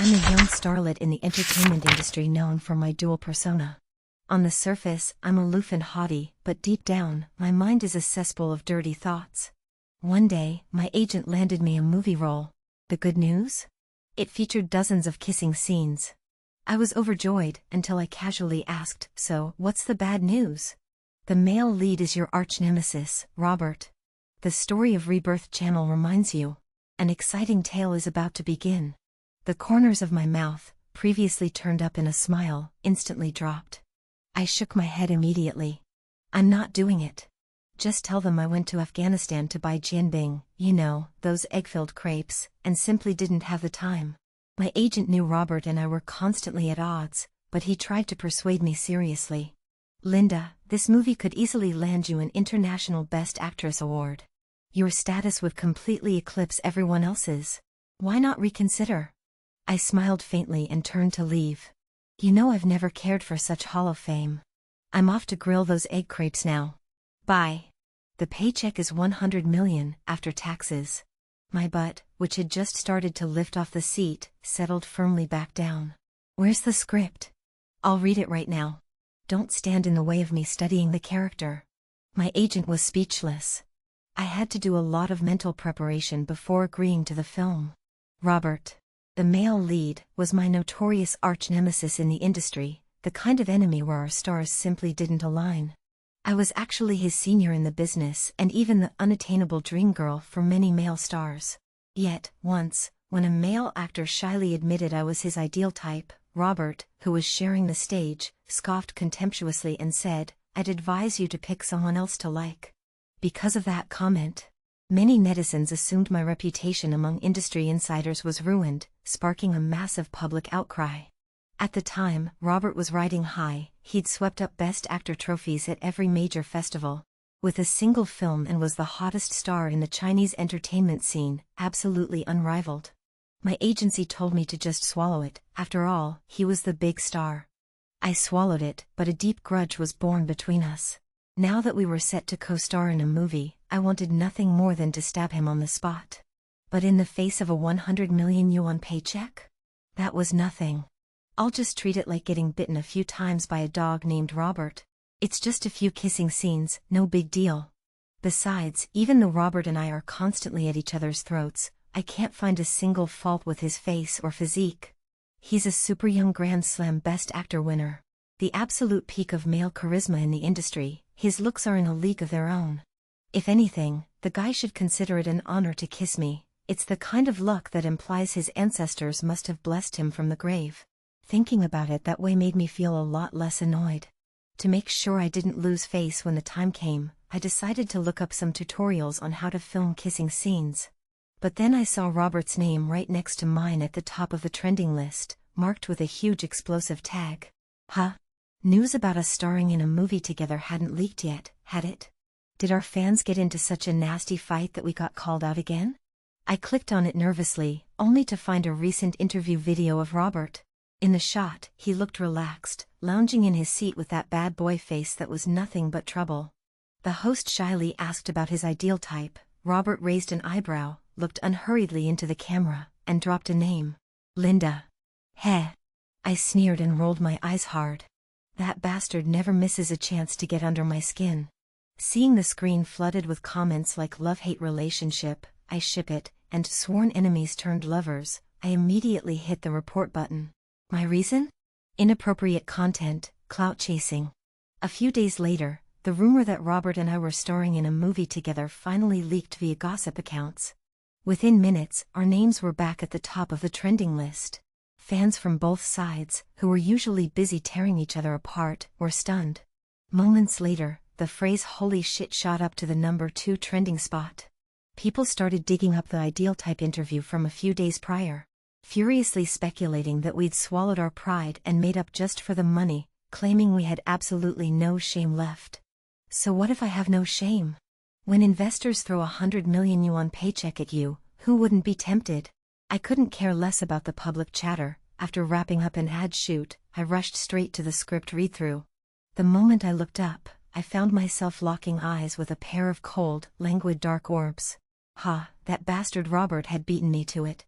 I'm a young starlet in the entertainment industry known for my dual persona. On the surface, I'm aloof and haughty, but deep down, my mind is a cesspool of dirty thoughts. One day, my agent landed me a movie role. The good news? It featured dozens of kissing scenes. I was overjoyed until I casually asked, "So, what's the bad news?" "The male lead is your arch-nemesis, Robert. The Story of Rebirth channel reminds you. An exciting tale is about to begin." The corners of my mouth, previously turned up in a smile, instantly dropped. I shook my head immediately. "I'm not doing it. Just tell them I went to Afghanistan to buy jianbing, you know, those egg-filled crepes, and simply didn't have the time." My agent knew Robert and I were constantly at odds, but he tried to persuade me seriously. "Linda, this movie could easily land you an International Best Actress award. Your status would completely eclipse everyone else's. Why not reconsider?" I smiled faintly and turned to leave. You know I've never cared for such hollow fame. I'm off to grill those egg crepes now. Bye. The paycheck is 100 million after taxes. My butt, which had just started to lift off the seat, settled firmly back down. "Where's the script? I'll read it right now. Don't stand in the way of me studying the character." My agent was speechless. I had to do a lot of mental preparation before agreeing to the film. Robert, the male lead, was my notorious arch-nemesis in the industry, the kind of enemy where our stars simply didn't align. I was actually his senior in the business and even the unattainable dream girl for many male stars. Yet, once, when a male actor shyly admitted I was his ideal type, Robert, who was sharing the stage, scoffed contemptuously and said, "I'd advise you to pick someone else to like." Because of that comment, many netizens assumed my reputation among industry insiders was ruined, sparking a massive public outcry. At the time, Robert was riding high. He'd swept up Best Actor trophies at every major festival. With a single film and was the hottest star in the Chinese entertainment scene, absolutely unrivaled. My agency told me to just swallow it. After all, he was the big star. I swallowed it, but a deep grudge was born between us. Now that we were set to co-star in a movie, I wanted nothing more than to stab him on the spot. But in the face of a 100 million yuan paycheck? That was nothing. I'll just treat it like getting bitten a few times by a dog named Robert. It's just a few kissing scenes, no big deal. Besides, even though Robert and I are constantly at each other's throats, I can't find a single fault with his face or physique. He's a super young Grand Slam Best Actor winner. The absolute peak of male charisma in the industry. His looks are in a league of their own. If anything, the guy should consider it an honor to kiss me. It's the kind of luck that implies his ancestors must have blessed him from the grave. Thinking about it that way made me feel a lot less annoyed. To make sure I didn't lose face when the time came, I decided to look up some tutorials on how to film kissing scenes. But then I saw Robert's name right next to mine at the top of the trending list, marked with a huge explosive tag. Huh? News about us starring in a movie together hadn't leaked yet, had it? Did our fans get into such a nasty fight that we got called out again? I clicked on it nervously, only to find a recent interview video of Robert. In the shot, he looked relaxed, lounging in his seat with that bad boy face that was nothing but trouble. The host shyly asked about his ideal type. Robert raised an eyebrow, looked unhurriedly into the camera, and dropped a name. "Linda." "Heh." I sneered and rolled my eyes hard. That bastard never misses a chance to get under my skin. Seeing the screen flooded with comments like "love-hate relationship," "I ship it," and "sworn enemies turned lovers," I immediately hit the report button. My reason? Inappropriate content, clout chasing. A few days later, the rumor that Robert and I were starring in a movie together finally leaked via gossip accounts. Within minutes, our names were back at the top of the trending list. Fans from both sides, who were usually busy tearing each other apart, were stunned. Moments later, the phrase "holy shit" shot up to the #2 trending spot. People started digging up the ideal type interview from a few days prior, furiously speculating that we'd swallowed our pride and made up just for the money, claiming we had absolutely no shame left. So what if I have no shame? When investors throw 100 million yuan paycheck at you, who wouldn't be tempted? I couldn't care less about the public chatter. After wrapping up an ad shoot, I rushed straight to the script read-through. The moment I looked up, I found myself locking eyes with a pair of cold, languid dark orbs. Ha, that bastard Robert had beaten me to it.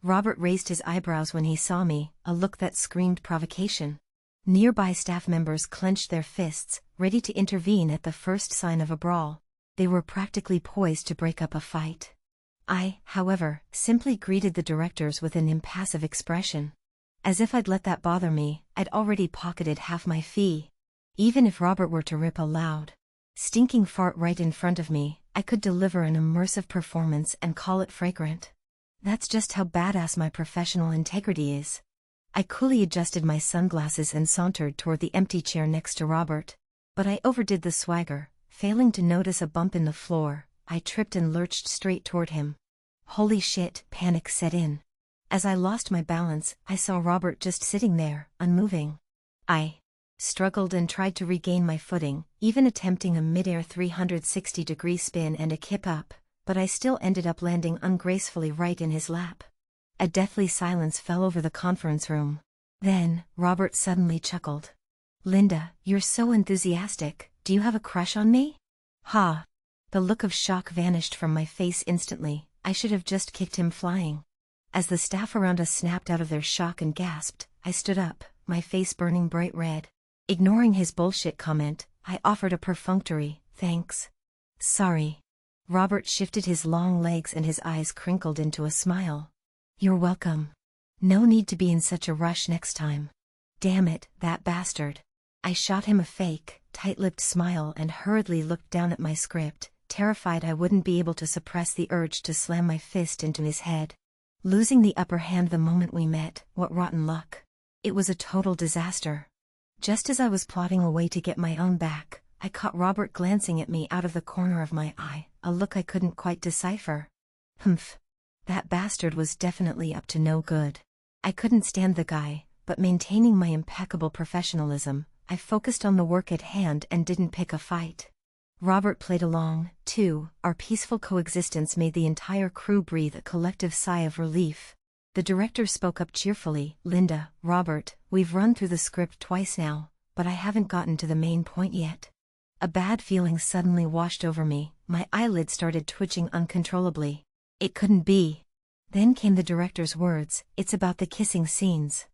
Robert raised his eyebrows when he saw me, a look that screamed provocation. Nearby staff members clenched their fists, ready to intervene at the first sign of a brawl. They were practically poised to break up a fight. I, however, simply greeted the directors with an impassive expression. As if I'd let that bother me, I'd already pocketed half my fee. Even if Robert were to rip a loud, stinking fart right in front of me, I could deliver an immersive performance and call it fragrant. That's just how badass my professional integrity is. I coolly adjusted my sunglasses and sauntered toward the empty chair next to Robert. But I overdid the swagger, failing to notice a bump in the floor. I tripped and lurched straight toward him. Holy shit, panic set in. As I lost my balance, I saw Robert just sitting there, unmoving. I struggled and tried to regain my footing, even attempting a mid-air 360-degree spin and a kip up, but I still ended up landing ungracefully right in his lap. A deathly silence fell over the conference room. Then, Robert suddenly chuckled. "Linda, you're so enthusiastic, do you have a crush on me?" Ha! The look of shock vanished from my face instantly. I should have just kicked him flying. As the staff around us snapped out of their shock and gasped, I stood up, my face burning bright red. Ignoring his bullshit comment, I offered a perfunctory, "Thanks." "Sorry." Robert shifted his long legs and his eyes crinkled into a smile. "You're welcome. No need to be in such a rush next time." Damn it, that bastard. I shot him a fake, tight-lipped smile and hurriedly looked down at my script, terrified I wouldn't be able to suppress the urge to slam my fist into his head. Losing the upper hand the moment we met, what rotten luck. It was a total disaster. Just as I was plodding away to get my own back, I caught Robert glancing at me out of the corner of my eye, a look I couldn't quite decipher. Humph. That bastard was definitely up to no good. I couldn't stand the guy, but maintaining my impeccable professionalism, I focused on the work at hand and didn't pick a fight. Robert played along, too. Our peaceful coexistence made the entire crew breathe a collective sigh of relief. The director spoke up cheerfully, "Linda, Robert, we've run through the script twice now, but I haven't gotten to the main point yet." A bad feeling suddenly washed over me, my eyelids started twitching uncontrollably. It couldn't be. Then came the director's words, "It's about the kissing scenes."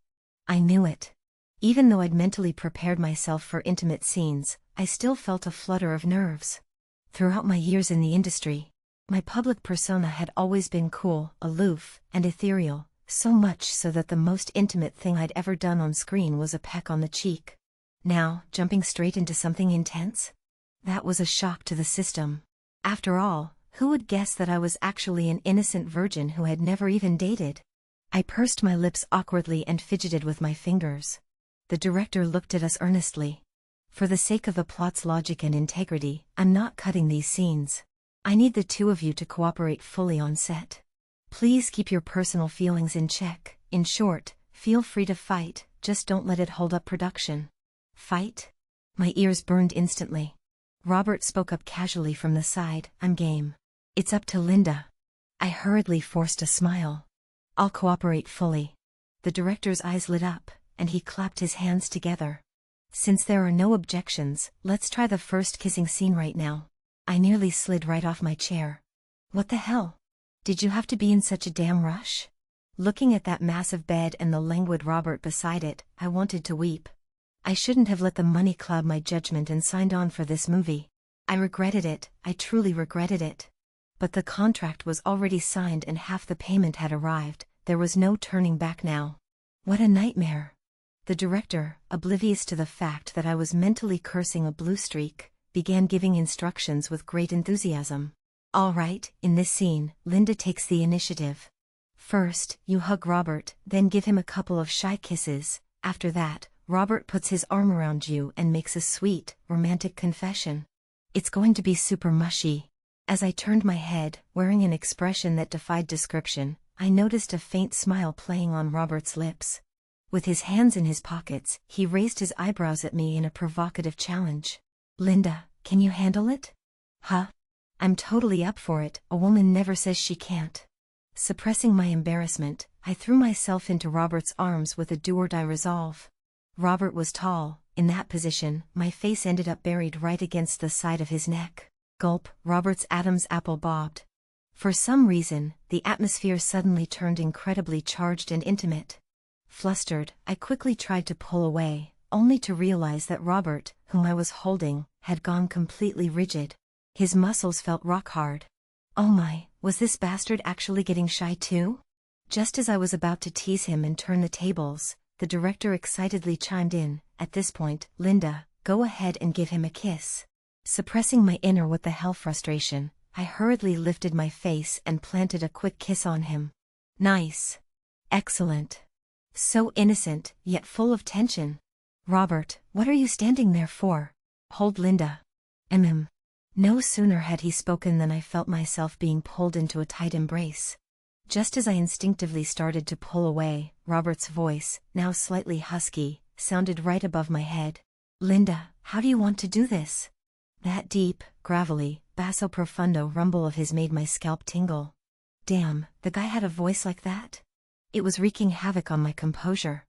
I knew it. Even though I'd mentally prepared myself for intimate scenes, I still felt a flutter of nerves. Throughout my years in the industry, my public persona had always been cool, aloof, and ethereal, so much so that the most intimate thing I'd ever done on screen was a peck on the cheek. Now, jumping straight into something intense? That was a shock to the system. After all, who would guess that I was actually an innocent virgin who had never even dated? I pursed my lips awkwardly and fidgeted with my fingers. The director looked at us earnestly. "For the sake of the plot's logic and integrity, I'm not cutting these scenes. I need the two of you to cooperate fully on set. Please keep your personal feelings in check. In short, feel free to fight, just don't let it hold up production." Fight? My ears burned instantly. Robert spoke up casually from the side, "I'm game. It's up to Linda." I hurriedly forced a smile. "I'll cooperate fully." The director's eyes lit up, and he clapped his hands together. "Since there are no objections, let's try the first kissing scene right now." I nearly slid right off my chair. What the hell? Did you have to be in such a damn rush? Looking at that massive bed and the languid Robert beside it, I wanted to weep. I shouldn't have let the money cloud my judgment and signed on for this movie. I regretted it, I truly regretted it. But the contract was already signed and half the payment had arrived, there was no turning back now. What a nightmare. The director, oblivious to the fact that I was mentally cursing a blue streak, began giving instructions with great enthusiasm. "All right, in this scene, Linda takes the initiative. First, you hug Robert, then give him a couple of shy kisses. After that, Robert puts his arm around you and makes a sweet, romantic confession. It's going to be super mushy." As I turned my head, wearing an expression that defied description, I noticed a faint smile playing on Robert's lips. With his hands in his pockets, he raised his eyebrows at me in a provocative challenge. "Linda, can you handle it?" "Huh? I'm totally up for it, a woman never says she can't." Suppressing my embarrassment, I threw myself into Robert's arms with a do-or-die resolve. Robert was tall. In that position, my face ended up buried right against the side of his neck. Gulp, Robert's Adam's apple bobbed. For some reason, the atmosphere suddenly turned incredibly charged and intimate. Flustered, I quickly tried to pull away, only to realize that Robert, whom I was holding, had gone completely rigid. His muscles felt rock hard. Oh my, was this bastard actually getting shy too? Just as I was about to tease him and turn the tables, the director excitedly chimed in. At this point, Linda, go ahead and give him a kiss. Suppressing my inner what the hell frustration, I hurriedly lifted my face and planted a quick kiss on him. Nice. Excellent. So innocent, yet full of tension. Robert, what are you standing there for? Hold Linda. No sooner had he spoken than I felt myself being pulled into a tight embrace. Just as I instinctively started to pull away, Robert's voice, now slightly husky, sounded right above my head. Linda, how do you want to do this? That deep, gravelly, basso profundo rumble of his made my scalp tingle. Damn, the guy had a voice like that? It was wreaking havoc on my composure.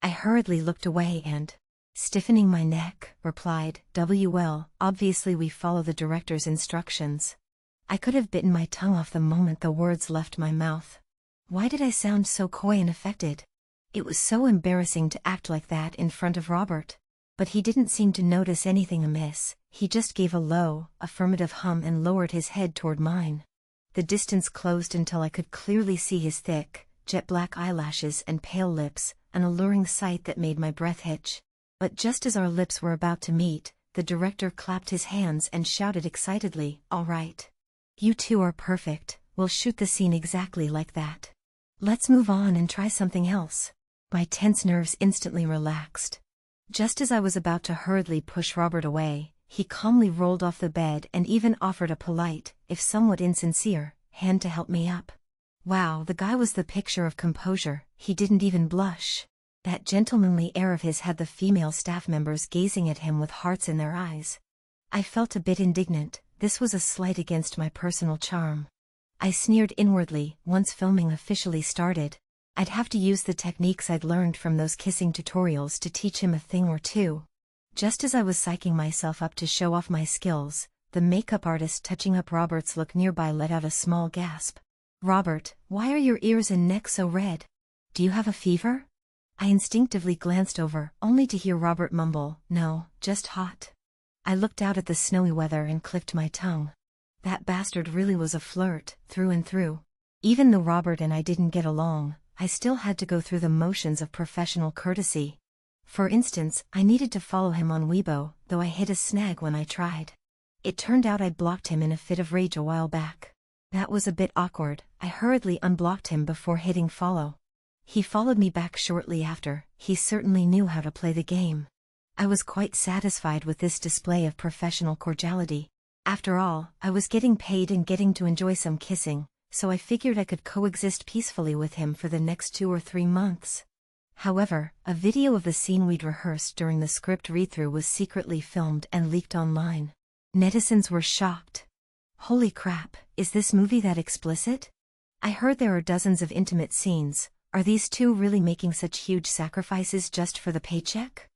I hurriedly looked away and, stiffening my neck, replied, well, obviously we follow the director's instructions. I could have bitten my tongue off the moment the words left my mouth. Why did I sound so coy and affected? It was so embarrassing to act like that in front of Robert. But he didn't seem to notice anything amiss. He just gave a low, affirmative hum and lowered his head toward mine. The distance closed until I could clearly see his thick, jet-black eyelashes and pale lips, an alluring sight that made my breath hitch. But just as our lips were about to meet, the director clapped his hands and shouted excitedly, all right. You two are perfect, we'll shoot the scene exactly like that. Let's move on and try something else. My tense nerves instantly relaxed. Just as I was about to hurriedly push Robert away, he calmly rolled off the bed and even offered a polite, if somewhat insincere, hand to help me up. Wow, the guy was the picture of composure. He didn't even blush. That gentlemanly air of his had the female staff members gazing at him with hearts in their eyes. I felt a bit indignant. This was a slight against my personal charm. I sneered inwardly. Once filming officially started, I'd have to use the techniques I'd learned from those kissing tutorials to teach him a thing or two. Just as I was psyching myself up to show off my skills, the makeup artist touching up Robert's look nearby let out a small gasp. Robert, why are your ears and neck so red? Do you have a fever? I instinctively glanced over, only to hear Robert mumble, no, just hot. I looked out at the snowy weather and clicked my tongue. That bastard really was a flirt, through and through. Even though Robert and I didn't get along, I still had to go through the motions of professional courtesy. For instance, I needed to follow him on Weibo, though I hit a snag when I tried. It turned out I'd blocked him in a fit of rage a while back. That was a bit awkward. I hurriedly unblocked him before hitting follow. He followed me back shortly after. He certainly knew how to play the game. I was quite satisfied with this display of professional cordiality. After all, I was getting paid and getting to enjoy some kissing, so I figured I could coexist peacefully with him for the next 2 or 3 months. However, a video of the scene we'd rehearsed during the script read-through was secretly filmed and leaked online. Netizens were shocked. Holy crap, is this movie that explicit? I heard there are dozens of intimate scenes. Are these two really making such huge sacrifices just for the paycheck?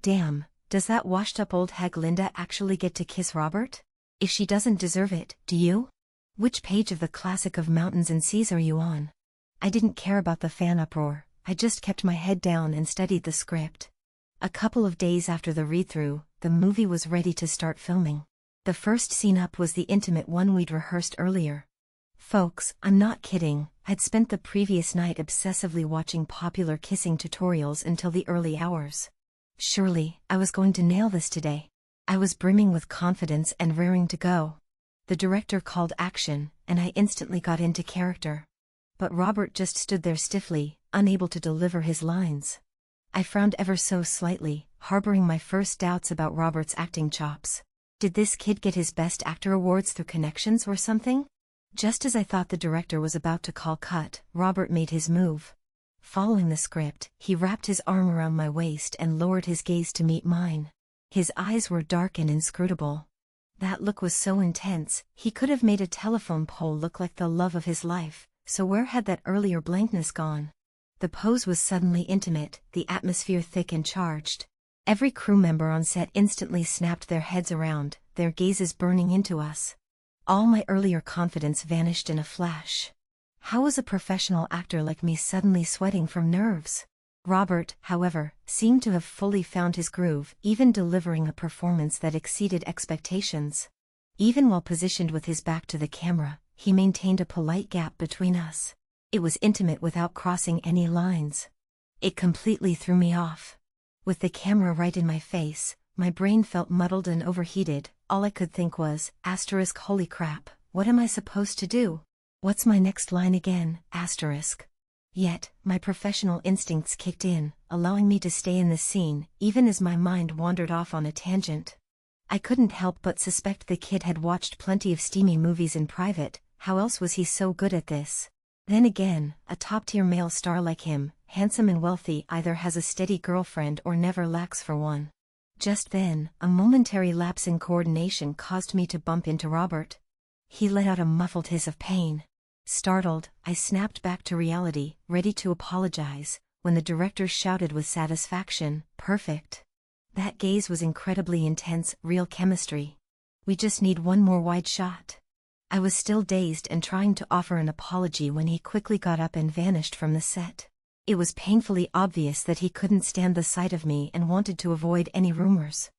Damn, does that washed-up old hag Linda actually get to kiss Robert? If she doesn't deserve it, do you? Which page of the classic of Mountains and Seas are you on? I didn't care about the fan uproar. I just kept my head down and studied the script. A couple of days after the read-through, the movie was ready to start filming. The first scene up was the intimate one we'd rehearsed earlier. Folks, I'm not kidding. I'd spent the previous night obsessively watching popular kissing tutorials until the early hours. Surely, I was going to nail this today. I was brimming with confidence and raring to go. The director called action, and I instantly got into character. But Robert just stood there stiffly, unable to deliver his lines. I frowned ever so slightly, harboring my first doubts about Robert's acting chops. Did this kid get his Best Actor awards through connections or something? Just as I thought the director was about to call cut, Robert made his move. Following the script, he wrapped his arm around my waist and lowered his gaze to meet mine. His eyes were dark and inscrutable. That look was so intense, he could have made a telephone pole look like the love of his life, so where had that earlier blankness gone? The pose was suddenly intimate, the atmosphere thick and charged. Every crew member on set instantly snapped their heads around, their gazes burning into us. All my earlier confidence vanished in a flash. How was a professional actor like me suddenly sweating from nerves? Robert, however, seemed to have fully found his groove, even delivering a performance that exceeded expectations. Even while positioned with his back to the camera, he maintained a polite gap between us. It was intimate without crossing any lines. It completely threw me off. With the camera right in my face, my brain felt muddled and overheated. All I could think was, holy crap, what am I supposed to do? What's my next line again, ? Yet, my professional instincts kicked in, allowing me to stay in the scene, even as my mind wandered off on a tangent. I couldn't help but suspect the kid had watched plenty of steamy movies in private. How else was he so good at this? Then again, a top-tier male star like him, handsome and wealthy, either has a steady girlfriend or never lacks for one. Just then, a momentary lapse in coordination caused me to bump into Robert. He let out a muffled hiss of pain. Startled, I snapped back to reality, ready to apologize, when the director shouted with satisfaction, "Perfect." That gaze was incredibly intense, real chemistry. We just need one more wide shot. I was still dazed and trying to offer an apology when he quickly got up and vanished from the set. It was painfully obvious that he couldn't stand the sight of me and wanted to avoid any rumors.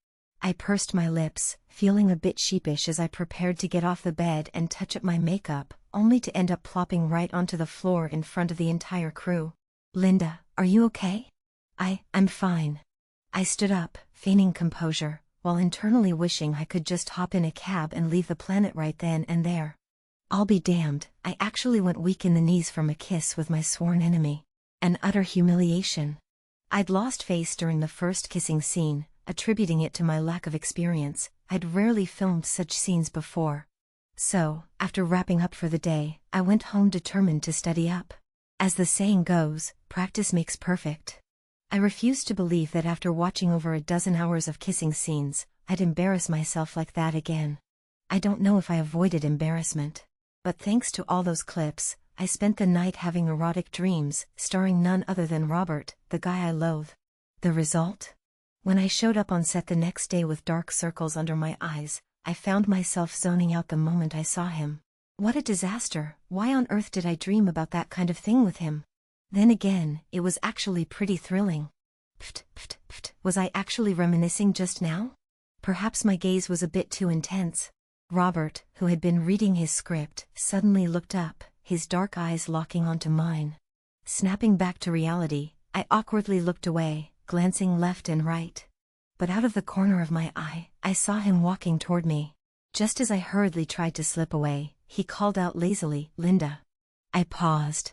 I pursed my lips, feeling a bit sheepish as I prepared to get off the bed and touch up my makeup, only to end up plopping right onto the floor in front of the entire crew. "Linda, are you okay?" I'm fine." I stood up, feigning composure, while internally wishing I could just hop in a cab and leave the planet right then and there. I'll be damned, I actually went weak in the knees from a kiss with my sworn enemy. An utter humiliation. I'd lost face during the first kissing scene, attributing it to my lack of experience. I'd rarely filmed such scenes before. So, after wrapping up for the day, I went home determined to study up. As the saying goes, practice makes perfect. I refused to believe that after watching over a dozen hours of kissing scenes, I'd embarrass myself like that again. I don't know if I avoided embarrassment. But thanks to all those clips, I spent the night having erotic dreams, starring none other than Robert, the guy I loathe. The result? When I showed up on set the next day with dark circles under my eyes, I found myself zoning out the moment I saw him. What a disaster! Why on earth did I dream about that kind of thing with him? Then again, it was actually pretty thrilling. Was I actually reminiscing just now? Perhaps my gaze was a bit too intense. Robert, who had been reading his script, suddenly looked up, his dark eyes locking onto mine. Snapping back to reality, I awkwardly looked away, glancing left and right. But out of the corner of my eye, I saw him walking toward me. Just as I hurriedly tried to slip away, he called out lazily, "Linda." I paused.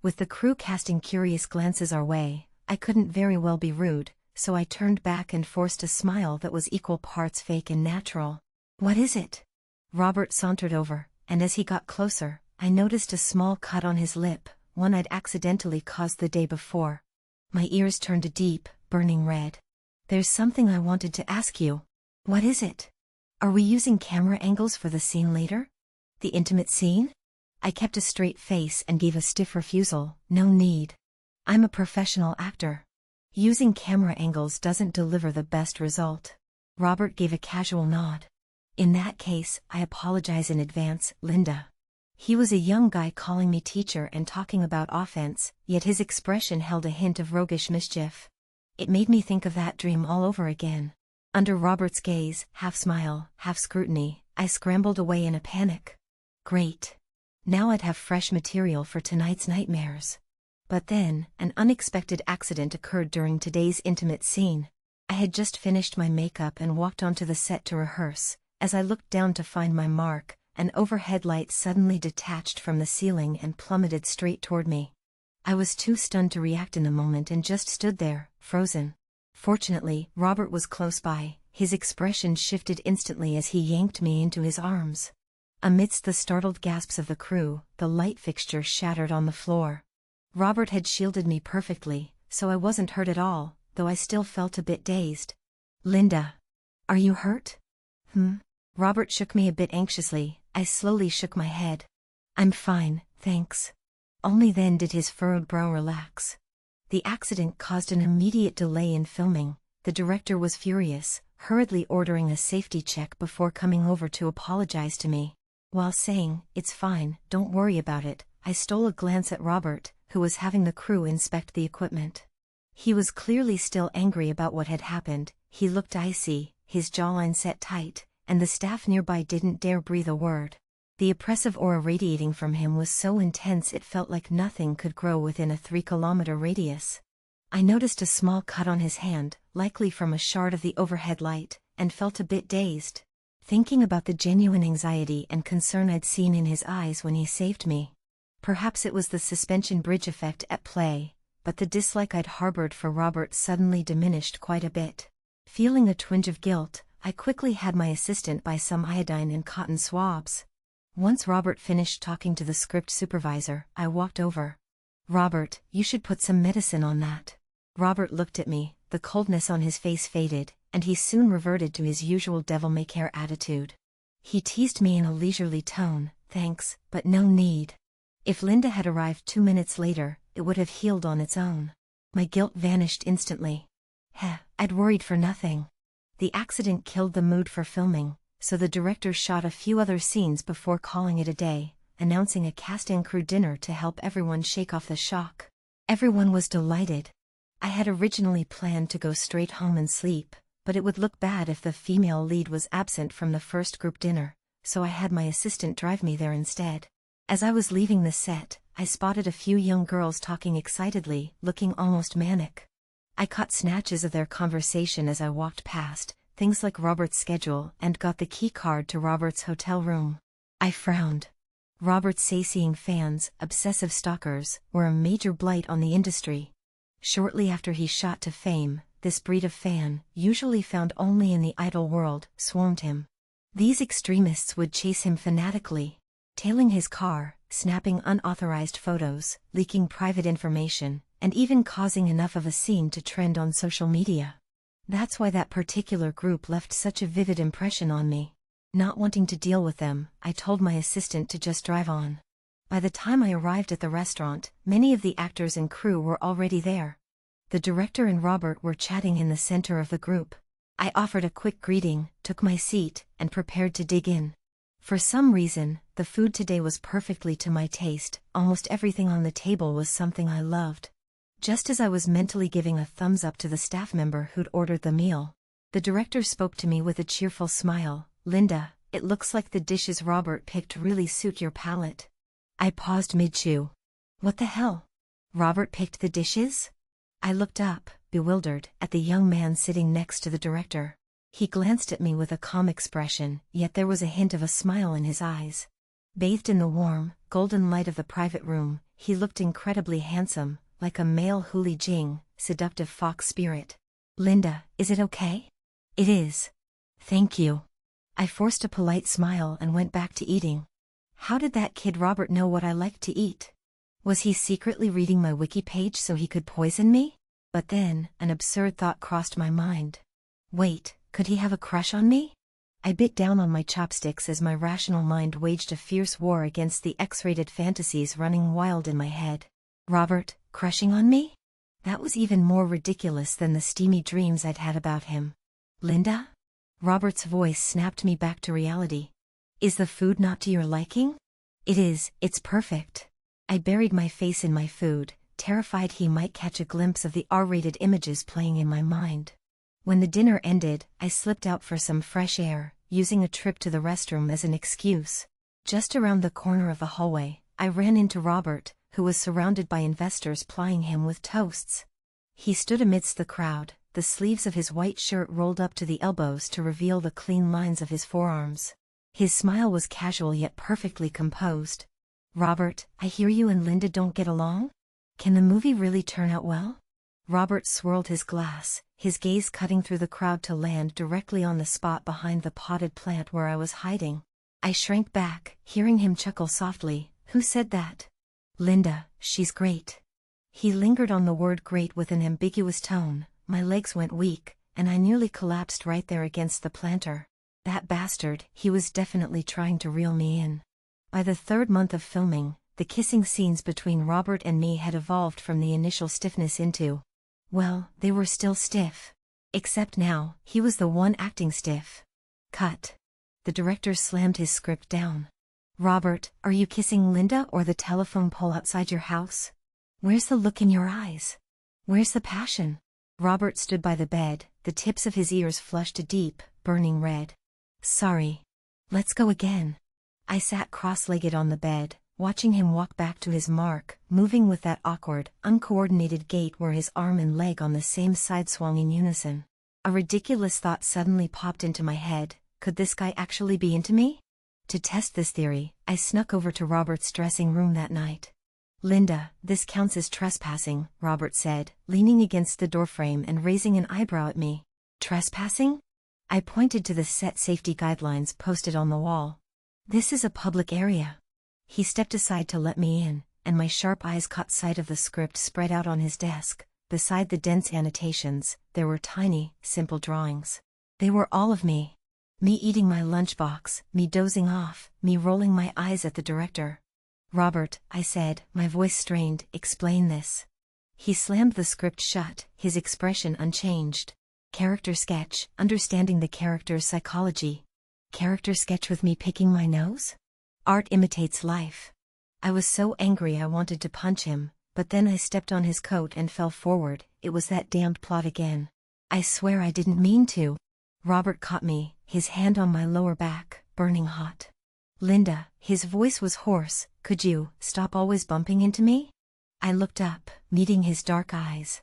With the crew casting curious glances our way, I couldn't very well be rude, so I turned back and forced a smile that was equal parts fake and natural. "What is it?" Robert sauntered over, and as he got closer, I noticed a small cut on his lip, one I'd accidentally caused the day before. My ears turned a deep, burning red. "There's something I wanted to ask you." "What is it?" "Are we using camera angles for the scene later?" "The intimate scene?" I kept a straight face and gave a stiff refusal. "No need. I'm a professional actor. Using camera angles doesn't deliver the best result." Robert gave a casual nod. "In that case, I apologize in advance, Linda." He was a young guy calling me teacher and talking about offense, yet his expression held a hint of roguish mischief. It made me think of that dream all over again. Under Robert's gaze, half smile, half scrutiny, I scrambled away in a panic. Great. Now I'd have fresh material for tonight's nightmares. But then, an unexpected accident occurred during today's intimate scene. I had just finished my makeup and walked onto the set to rehearse. As I looked down to find my mark, an overhead light suddenly detached from the ceiling and plummeted straight toward me. I was too stunned to react in the moment and just stood there, frozen. Fortunately, Robert was close by. His expression shifted instantly as he yanked me into his arms. Amidst the startled gasps of the crew, the light fixture shattered on the floor. Robert had shielded me perfectly, so I wasn't hurt at all, though I still felt a bit dazed. "Linda, are you hurt?" Robert shook me a bit anxiously. I slowly shook my head. "I'm fine, thanks." Only then did his furrowed brow relax. The accident caused an immediate delay in filming. The director was furious, hurriedly ordering a safety check before coming over to apologize to me. While saying, "It's fine, don't worry about it," I stole a glance at Robert, who was having the crew inspect the equipment. He was clearly still angry about what had happened. He looked icy, his jawline set tight, and the staff nearby didn't dare breathe a word. The oppressive aura radiating from him was so intense it felt like nothing could grow within a 3-kilometer radius. I noticed a small cut on his hand, likely from a shard of the overhead light, and felt a bit dazed, thinking about the genuine anxiety and concern I'd seen in his eyes when he saved me. Perhaps it was the suspension bridge effect at play, but the dislike I'd harbored for Robert suddenly diminished quite a bit. Feeling a twinge of guilt, I quickly had my assistant buy some iodine and cotton swabs. Once Robert finished talking to the script supervisor, I walked over. "Robert, you should put some medicine on that." Robert looked at me, the coldness on his face faded, and he soon reverted to his usual devil-may-care attitude. He teased me in a leisurely tone, "Thanks, but no need." If Linda had arrived 2 minutes later, it would have healed on its own. My guilt vanished instantly. I'd worried for nothing. The accident killed the mood for filming, so the director shot a few other scenes before calling it a day, announcing a cast and crew dinner to help everyone shake off the shock. Everyone was delighted. I had originally planned to go straight home and sleep, but it would look bad if the female lead was absent from the first group dinner, so I had my assistant drive me there instead. As I was leaving the set, I spotted a few young girls talking excitedly, looking almost manic. I caught snatches of their conversation as I walked past, things like Robert's schedule, and got the key card to Robert's hotel room. I frowned. Robert's say-seeing fans, obsessive stalkers, were a major blight on the industry. Shortly after he shot to fame, this breed of fan, usually found only in the idol world, swarmed him. These extremists would chase him fanatically, tailing his car, snapping unauthorized photos, leaking private information, and even causing enough of a scene to trend on social media. That's why that particular group left such a vivid impression on me. Not wanting to deal with them, I told my assistant to just drive on. By the time I arrived at the restaurant, many of the actors and crew were already there. The director and Robert were chatting in the center of the group. I offered a quick greeting, took my seat, and prepared to dig in. For some reason, the food today was perfectly to my taste. Almost everything on the table was something I loved. Just as I was mentally giving a thumbs up to the staff member who'd ordered the meal, the director spoke to me with a cheerful smile. "Linda, it looks like the dishes Robert picked really suit your palate." I paused mid-chew. What the hell? Robert picked the dishes? I looked up, bewildered, at the young man sitting next to the director. He glanced at me with a calm expression, yet there was a hint of a smile in his eyes. Bathed in the warm, golden light of the private room, he looked incredibly handsome, like a male Huli Jing, seductive fox spirit. "Linda, is it okay?" "It is. Thank you." I forced a polite smile and went back to eating. How did that kid Robert know what I liked to eat? Was he secretly reading my wiki page so he could poison me? But then, an absurd thought crossed my mind. Wait, could he have a crush on me? I bit down on my chopsticks as my rational mind waged a fierce war against the X-rated fantasies running wild in my head. Robert, crushing on me? That was even more ridiculous than the steamy dreams I'd had about him. "Linda?" Robert's voice snapped me back to reality. "Is the food not to your liking?" "It is, it's perfect." I buried my face in my food, terrified he might catch a glimpse of the R-rated images playing in my mind. When the dinner ended, I slipped out for some fresh air, using a trip to the restroom as an excuse. Just around the corner of the hallway, I ran into Robert, who was surrounded by investors plying him with toasts. He stood amidst the crowd, the sleeves of his white shirt rolled up to the elbows to reveal the clean lines of his forearms. His smile was casual yet perfectly composed. "Robert, I hear you and Linda don't get along? Can the movie really turn out well?" Robert swirled his glass, his gaze cutting through the crowd to land directly on the spot behind the potted plant where I was hiding. I shrank back, hearing him chuckle softly. "Who said that?" "Linda, she's great." He lingered on the word great with an ambiguous tone. My legs went weak, and I nearly collapsed right there against the planter. That bastard, he was definitely trying to reel me in. By the third month of filming, the kissing scenes between Robert and me had evolved from the initial stiffness into, well, they were still stiff. Except now, he was the one acting stiff. Cut. The director slammed his script down. Robert, are you kissing Linda or the telephone pole outside your house? Where's the look in your eyes? Where's the passion? Robert stood by the bed, the tips of his ears flushed a deep, burning red. Sorry. Let's go again. I sat cross-legged on the bed, watching him walk back to his mark, moving with that awkward, uncoordinated gait where his arm and leg on the same side swung in unison. A ridiculous thought suddenly popped into my head. Could this guy actually be into me? To test this theory, I snuck over to Robert's dressing room that night. Linda, this counts as trespassing, Robert said, leaning against the doorframe and raising an eyebrow at me. Trespassing? I pointed to the set safety guidelines posted on the wall. This is a public area. He stepped aside to let me in, and my sharp eyes caught sight of the script spread out on his desk. Beside the dense annotations, there were tiny, simple drawings. They were all of me. Me eating my lunchbox, me dozing off, me rolling my eyes at the director. Robert, I said, my voice strained, explain this. He slammed the script shut, his expression unchanged. Character sketch, understanding the character's psychology. Character sketch with me picking my nose? Art imitates life. I was so angry I wanted to punch him, but then I stepped on his coat and fell forward. It was that damned plot again. I swear I didn't mean to. Robert caught me, his hand on my lower back, burning hot. Linda, his voice was hoarse, could you stop always bumping into me? I looked up, meeting his dark eyes.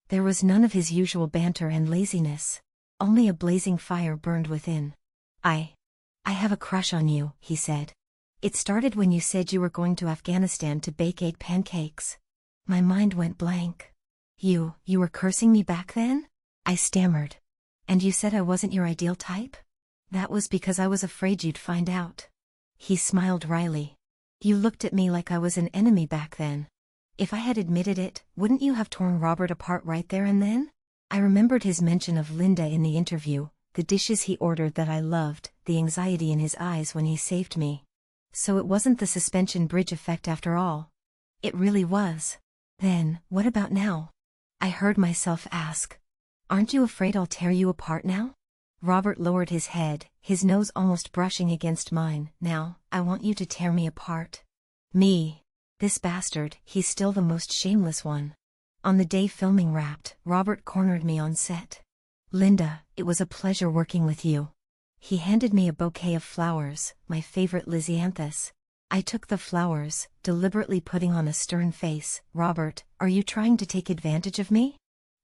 There was none of his usual banter and laziness. Only a blazing fire burned within. I have a crush on you, he said. It started when you said you were going to Afghanistan to bake 8 pancakes. My mind went blank. You were cursing me back then? I stammered. And you said I wasn't your ideal type? That was because I was afraid you'd find out. He smiled wryly. You looked at me like I was an enemy back then. If I had admitted it, wouldn't you have torn Robert apart right there and then? I remembered his mention of Linda in the interview, the dishes he ordered that I loved, the anxiety in his eyes when he saved me. So it wasn't the suspension bridge effect after all. It really was. Then, what about now? I heard myself ask. Aren't you afraid I'll tear you apart now? Robert lowered his head, his nose almost brushing against mine. Now, I want you to tear me apart. Me. This bastard, he's still the most shameless one. On the day filming wrapped, Robert cornered me on set. Linda, it was a pleasure working with you. He handed me a bouquet of flowers, my favorite lisianthus. I took the flowers, deliberately putting on a stern face. Robert, are you trying to take advantage of me?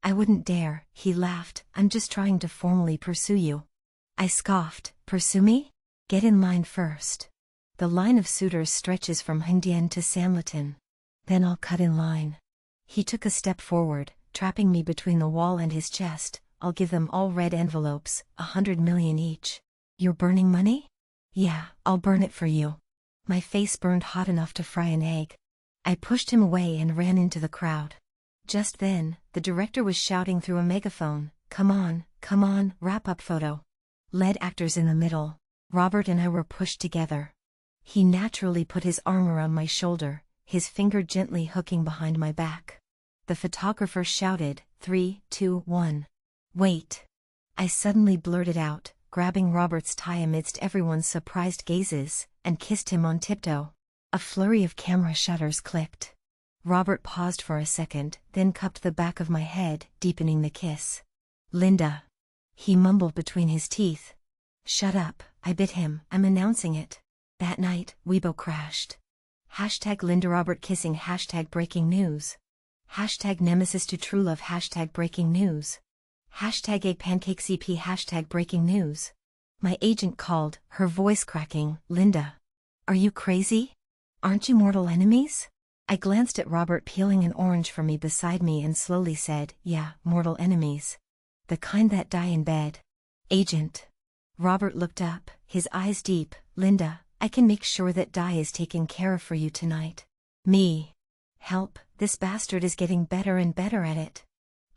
I wouldn't dare, he laughed, I'm just trying to formally pursue you. I scoffed, pursue me? Get in line first. The line of suitors stretches from Hindyan to Sanlatan. Then I'll cut in line. He took a step forward, trapping me between the wall and his chest. I'll give them all red envelopes, 100 million each. You're burning money? Yeah, I'll burn it for you. My face burned hot enough to fry an egg. I pushed him away and ran into the crowd. Just then, the director was shouting through a megaphone, come on, wrap-up photo. Lead actors in the middle. Robert and I were pushed together. He naturally put his arm around my shoulder, his finger gently hooking behind my back. The photographer shouted, 3, 2, 1. Wait. I suddenly blurted out, grabbing Robert's tie amidst everyone's surprised gazes, and kissed him on tiptoe. A flurry of camera shutters clicked. Robert paused for a second, then cupped the back of my head, deepening the kiss. Linda. He mumbled between his teeth. Shut up, I bit him, I'm announcing it. That night, Weibo crashed. Hashtag Linda Robert kissing, hashtag breaking news. Hashtag Nemesis to true love, hashtag breaking news. Hashtag egg pancake CP, hashtag breaking news. My agent called, her voice cracking, Linda. Are you crazy? Aren't you mortal enemies? I glanced at Robert peeling an orange for me beside me and slowly said, yeah, mortal enemies. The kind that die in bed. Agent. Robert looked up, his eyes deep. Linda, I can make sure that Di is taken care of for you tonight. Me. Help, this bastard is getting better and better at it.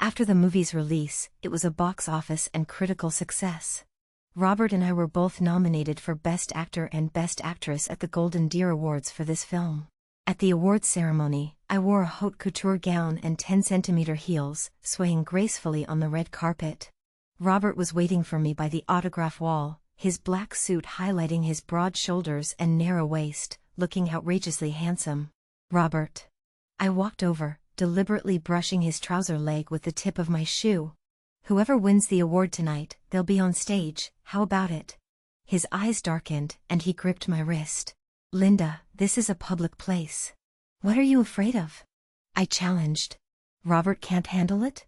After the movie's release, it was a box office and critical success. Robert and I were both nominated for Best Actor and Best Actress at the Golden Deer Awards for this film. At the awards ceremony, I wore a haute couture gown and 10-centimeter heels, swaying gracefully on the red carpet. Robert was waiting for me by the autograph wall, his black suit highlighting his broad shoulders and narrow waist, looking outrageously handsome. Robert. I walked over, deliberately brushing his trouser leg with the tip of my shoe. Whoever wins the award tonight, they'll be on stage, how about it? His eyes darkened, and he gripped my wrist. Linda, this is a public place. What are you afraid of? I challenged. Robert can't handle it?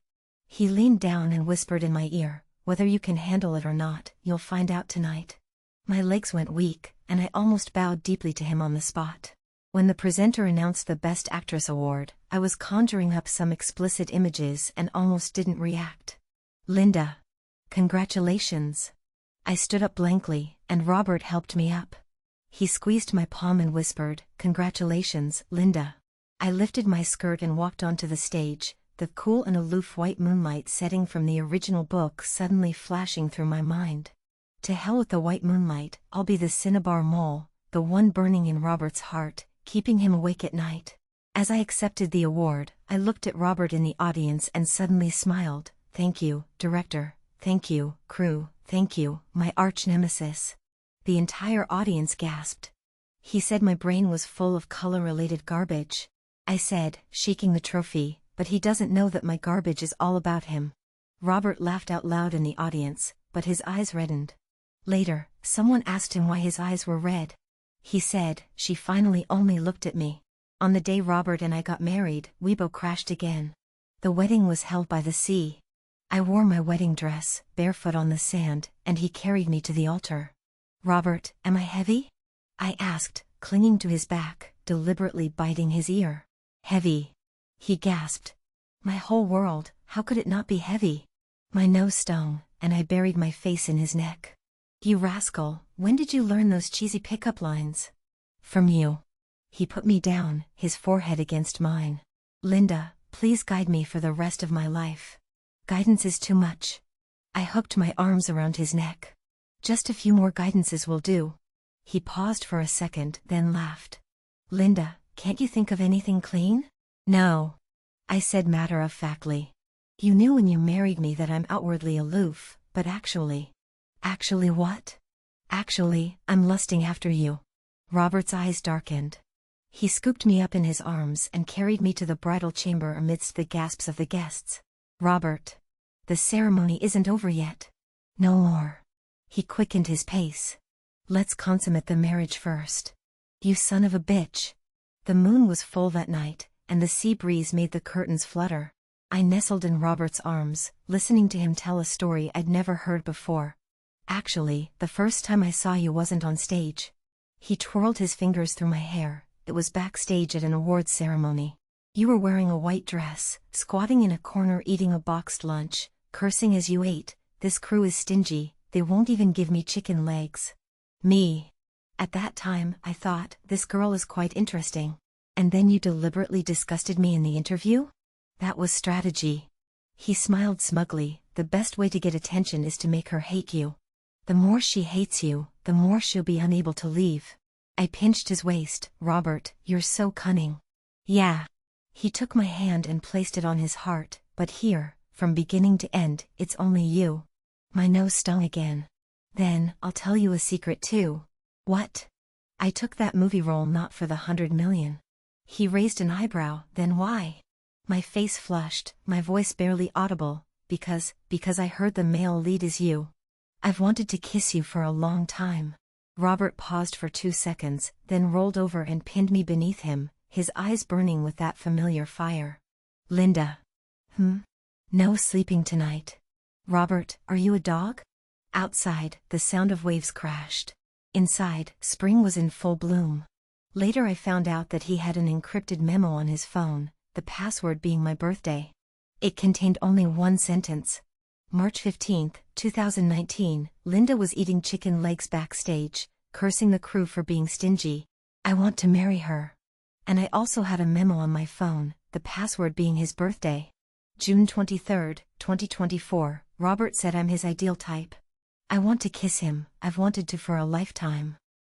He leaned down and whispered in my ear, whether you can handle it or not, you'll find out tonight. My legs went weak, and I almost bowed deeply to him on the spot. When the presenter announced the Best Actress award, I was conjuring up some explicit images and almost didn't react. Linda. Congratulations. I stood up blankly, and Robert helped me up. He squeezed my palm and whispered, Congratulations, Linda. I lifted my skirt and walked onto the stage, the cool and aloof white moonlight setting from the original book suddenly flashing through my mind. To hell with the white moonlight, I'll be the cinnabar mole, the one burning in Robert's heart, keeping him awake at night. As I accepted the award, I looked at Robert in the audience and suddenly smiled. Thank you, director. Thank you, crew. Thank you, my arch-nemesis. The entire audience gasped. He said my brain was full of color-related garbage. I said, shaking the trophy, but he doesn't know that my garbage is all about him. Robert laughed out loud in the audience, but his eyes reddened. Later, someone asked him why his eyes were red. He said, she finally only looked at me. On the day Robert and I got married, Weibo crashed again. The wedding was held by the sea. I wore my wedding dress, barefoot on the sand, and he carried me to the altar. Robert, am I heavy? I asked, clinging to his back, deliberately biting his ear. Heavy. He gasped. My whole world, how could it not be heavy? My nose stung, and I buried my face in his neck. You rascal, when did you learn those cheesy pickup lines? From you. He put me down, his forehead against mine. Linda, please guide me for the rest of my life. Guidance is too much. I hooked my arms around his neck. Just a few more guidances will do. He paused for a second, then laughed. Linda, can't you think of anything clean? No. I said matter-of-factly. You knew when you married me that I'm outwardly aloof, but actually... Actually what? Actually, I'm lusting after you. Robert's eyes darkened. He scooped me up in his arms and carried me to the bridal chamber amidst the gasps of the guests. Robert. The ceremony isn't over yet. No more. He quickened his pace. Let's consummate the marriage first. You son of a bitch. The moon was full that night, and the sea breeze made the curtains flutter. I nestled in Robert's arms, listening to him tell a story I'd never heard before. Actually, the first time I saw you wasn't on stage. He twirled his fingers through my hair. It was backstage at an awards ceremony. You were wearing a white dress, squatting in a corner eating a boxed lunch, cursing as you ate. This crew is stingy, they won't even give me chicken legs. Me. At that time, I thought, this girl is quite interesting. And then you deliberately disgusted me in the interview? That was strategy. He smiled smugly. The best way to get attention is to make her hate you. The more she hates you, the more she'll be unable to leave. I pinched his waist. Robert, you're so cunning. Yeah. He took my hand and placed it on his heart, but here, from beginning to end, it's only you. My nose stung again. Then, I'll tell you a secret too. What? I took that movie role not for the 100 million. He raised an eyebrow, then why? My face flushed, my voice barely audible, because I heard the male lead is you. I've wanted to kiss you for a long time. Robert paused for 2 seconds, then rolled over and pinned me beneath him, his eyes burning with that familiar fire. Linda. No sleeping tonight. Robert, are you a dog? Outside, the sound of waves crashed. Inside, spring was in full bloom. Later I found out that he had an encrypted memo on his phone, the password being my birthday. It contained only one sentence. March 15, 2019, Linda was eating chicken legs backstage, cursing the crew for being stingy. I want to marry her. And I also had a memo on my phone, the password being his birthday. June 23, 2024, Robert said I'm his ideal type. I want to kiss him, I've wanted to for a lifetime.